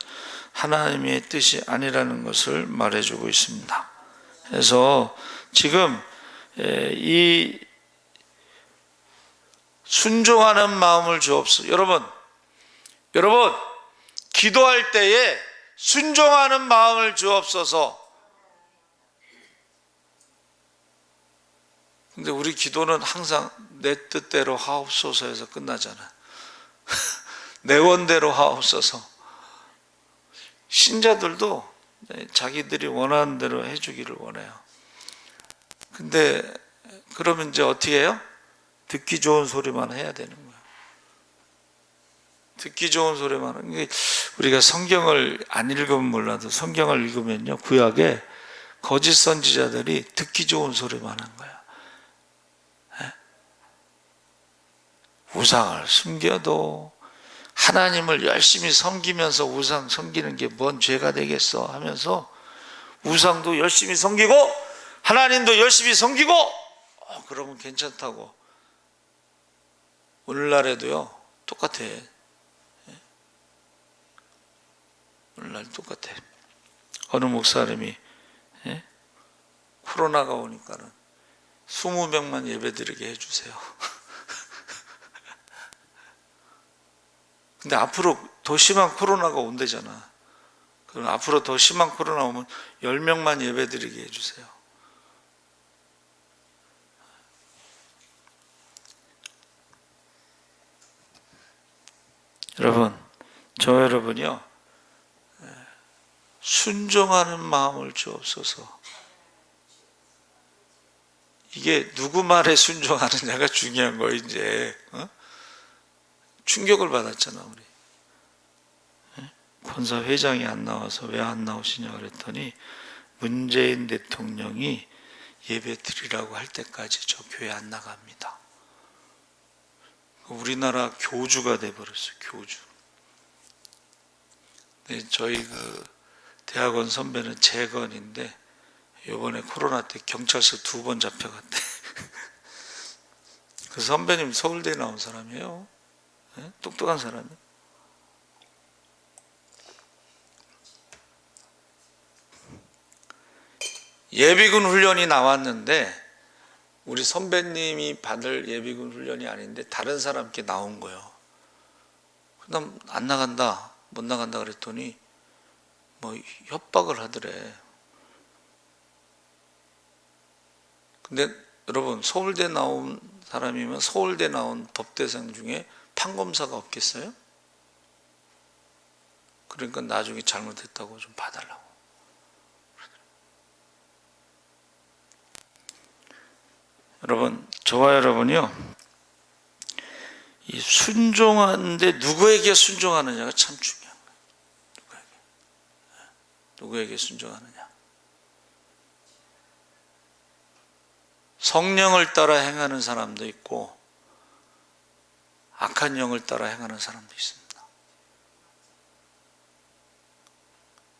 하나님의 뜻이 아니라는 것을 말해주고 있습니다. 그래서 지금 이 순종하는 마음을 주옵소서. 여러분 기도할 때에 순종하는 마음을 주옵소서. 근데 우리 기도는 항상 내 뜻대로 하옵소서에서 끝나잖아. 내 원대로 하옵소서. 신자들도 자기들이 원하는 대로 해주기를 원해요. 근데 그러면 이제 어떻게 해요? 듣기 좋은 소리만 해야 되는 거예요. 듣기 좋은 소리만 하는 게, 우리가 성경을 안 읽으면 몰라도 성경을 읽으면요, 구약에 거짓 선지자들이 듣기 좋은 소리만 한 거야. 우상을 숨겨도 하나님을 열심히 섬기면서 우상 섬기는 게 뭔 죄가 되겠어 하면서 우상도 열심히 섬기고 하나님도 열심히 섬기고 그러면 괜찮다고. 오늘날에도요 똑같아. 오늘날 똑같아. 어느 목사님이 코로나가 오니까는 20명만 예배드리게 해주세요. 근데 앞으로 더 심한 코로나가 온대잖아. 그럼 앞으로 더 심한 코로나 오면 10명만 예배드리게 해주세요. 여러분, 저 여러분이요, 순종하는 마음을 주옵소서. 이게 누구 말에 순종하느냐가 중요한 거예요. 이제 충격을 받았잖아. 우리 본사 회장이 안 나와서 왜 안 나오시냐 그랬더니 문재인 대통령이 예배 드리라고 할 때까지 저 교회 안 나갑니다. 우리나라 교주가 돼버렸어요. 교주. 네, 저희 대학원 선배는 재건인데 이번에 코로나 때 경찰서 2번 잡혀갔대. 그 선배님 서울대 나온 사람이에요. 네? 똑똑한 사람이에요. 예비군 훈련이 나왔는데 우리 선배님이 받을 예비군 훈련이 아닌데 다른 사람께 나온 거예요. 그다음 안 나간다, 못 나간다 그랬더니 뭐 협박을 하더래. 근데 여러분, 서울대 나온 사람이면 서울대 나온 법대생 중에 판검사가 없겠어요? 그러니까 나중에 잘못했다고 좀 봐달라고. 여러분, 저와 여러분이요, 이 순종하는데 누구에게 순종하느냐가 참 중요한 거예요. 누구에게 순종하느냐. 성령을 따라 행하는 사람도 있고 악한 영을 따라 행하는 사람도 있습니다.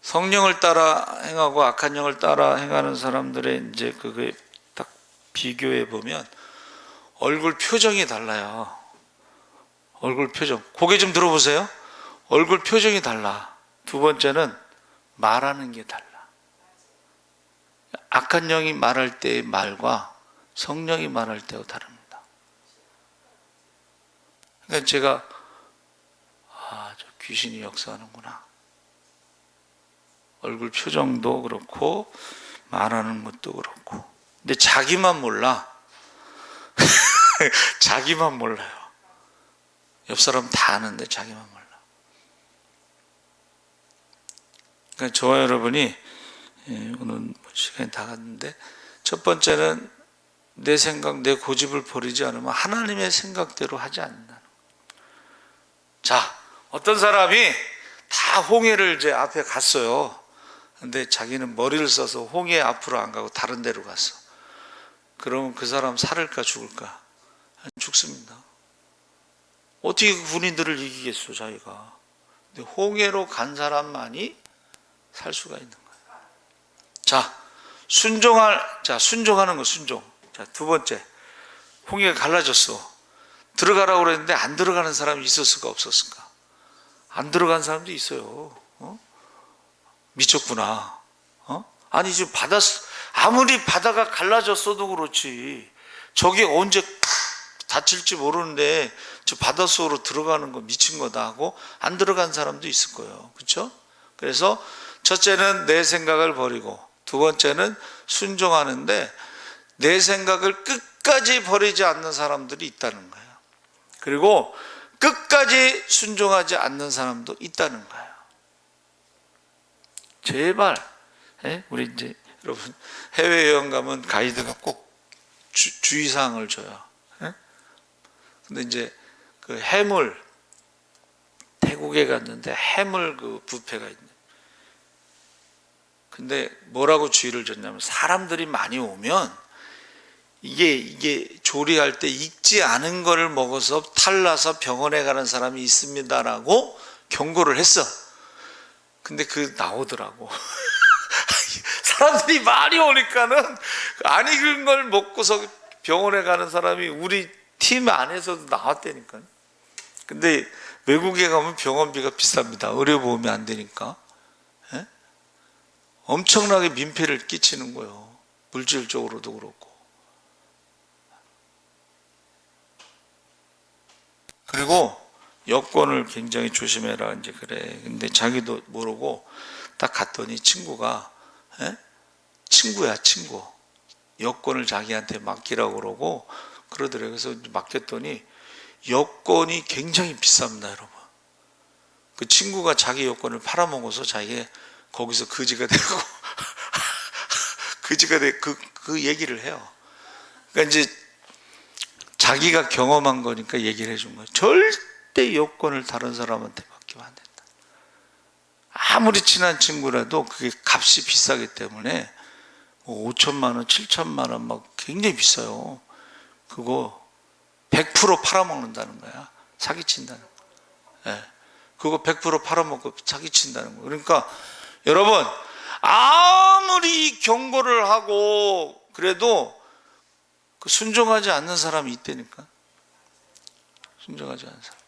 성령을 따라 행하고 악한 영을 따라 행하는 사람들의 이제 그게 딱 비교해 보면 얼굴 표정이 달라요. 얼굴 표정. 고개 좀 들어보세요. 얼굴 표정이 달라. 두 번째는 말하는 게 달라. 악한 영이 말할 때의 말과 성령이 말할 때와 다릅니다. 그러니까 제가 저 귀신이 역사하는구나. 얼굴 표정도 그렇고 말하는 것도 그렇고. 근데 자기만 몰라. 자기만 몰라요. 옆 사람 다 아는데 자기만 몰라. 그러니까 저와 여러분이 오늘 시간이 다 갔는데, 첫 번째는 내 생각, 내 고집을 버리지 않으면 하나님의 생각대로 하지 않는다는 거예요. 자, 어떤 사람이 다 홍해를 이제 앞에 갔어요. 근데 자기는 머리를 써서 홍해 앞으로 안 가고 다른 데로 갔어. 그러면 그 사람 살을까 죽을까? 죽습니다. 어떻게 그 군인들을 이기겠어, 자기가. 근데 홍해로 간 사람만이 살 수가 있는 거예요. 자, 순종하는 거, 순종. 자, 두 번째. 홍해가 갈라졌어. 들어가라고 그랬는데 안 들어가는 사람이 있었을까, 없었을까? 안 들어간 사람도 있어요. 미쳤구나. 아니, 지금 아무리 바다가 갈라졌어도 그렇지. 저게 언제 다칠지 모르는데 저 바다 속으로 들어가는 거 미친 거다 하고 안 들어간 사람도 있을 거예요. 그렇죠? 그래서 첫째는 내 생각을 버리고, 두 번째는 순종하는데 내 생각을 끝까지 버리지 않는 사람들이 있다는 거예요. 그리고 끝까지 순종하지 않는 사람도 있다는 거예요. 제발, 우리 이제 여러분 해외여행 가면 가이드가 꼭 주의사항을 줘요. 근데 이제 그 해물, 태국에 갔는데 해물 그 뷔페가 있네. 근데 뭐라고 주의를 줬냐면, 사람들이 많이 오면 이게 조리할 때 익지 않은 거를 먹어서 탈나서 병원에 가는 사람이 있습니다라고 경고를 했어. 근데 그 나오더라고. 사람들이 많이 오니까는 안 익은 걸 먹고서 병원에 가는 사람이 우리 팀 안에서도 나왔다니까요. 근데 외국에 가면 병원비가 비쌉니다. 의료보험이 안 되니까. 엄청나게 민폐를 끼치는 거예요. 물질적으로도 그렇고. 그리고 여권을 굉장히 조심해라 이제 그래. 근데 자기도 모르고 딱 갔더니 친구가, 친구야, 친구. 여권을 자기한테 맡기라고 그러고 그러더래요. 그래서 맡겼더니 여권이 굉장히 비쌉니다, 여러분. 그 친구가 자기 여권을 팔아먹어서 자기가 거기서 거지가 되고 거지가 돼 그 얘기를 해요. 그러니까 이제 자기가 경험한 거니까 얘기를 해준 거예요. 절대 여권을 다른 사람한테 맡기면 안 된다. 아무리 친한 친구라도 그게 값이 비싸기 때문에 뭐 5천만 원, 7천만 원 막 굉장히 비싸요. 그거 100% 팔아먹는다는 거야. 사기친다는 거야. 그거 100% 팔아먹고 사기친다는 거야. 그러니까 여러분, 아무리 경고를 하고 그래도 그 순종하지 않는 사람이 있다니까. 순종하지 않는 사람.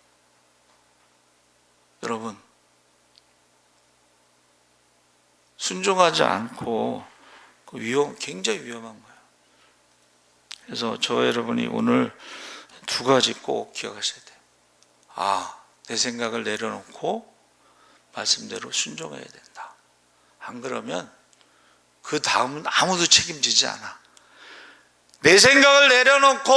여러분, 순종하지 않고 그 굉장히 위험한 거예요. 그래서 저 여러분이 오늘 두 가지 꼭 기억하셔야 돼요. 내 생각을 내려놓고 말씀대로 순종해야 된다. 안 그러면 그 다음은 아무도 책임지지 않아. 내 생각을 내려놓고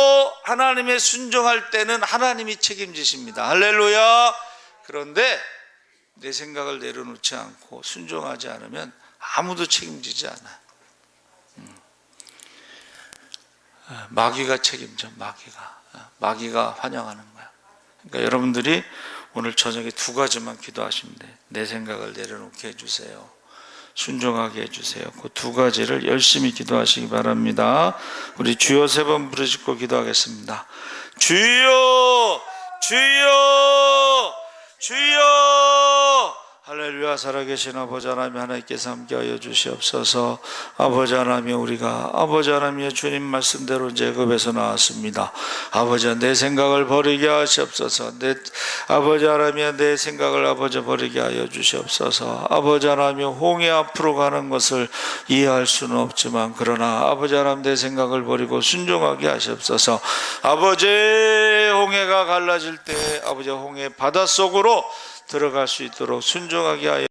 하나님의 순종할 때는 하나님이 책임지십니다. 할렐루야. 그런데 내 생각을 내려놓지 않고 순종하지 않으면 아무도 책임지지 않아. 마귀가 책임져. 마귀가 환영하는 거야. 그러니까 여러분들이 오늘 저녁에 두 가지만 기도하시면 돼. 내 생각을 내려놓게 해주세요. 순종하게 해주세요. 그 두 가지를 열심히 기도하시기 바랍니다. 우리 주여 세 번 부르짖고 기도하겠습니다. 주여, 주여, 주여. 할렐루야. 살아계신 아버지 하나님, 하나님께서 함께하여 주시옵소서. 아버지 하나님, 우리가 아버지 하나님의 주님 말씀대로 이제 애굽에서 나왔습니다. 아버지, 내 생각을 버리게 하시옵소서. 아버지 하나님, 내 생각을 아버지 버리게 하여 주시옵소서. 아버지 하나님, 홍해 앞으로 가는 것을 이해할 수는 없지만 그러나 아버지 하나님, 내 생각을 버리고 순종하게 하시옵소서. 아버지, 홍해가 갈라질 때 아버지 홍해 바닷속으로 들어갈 수 있도록 순종하게 하여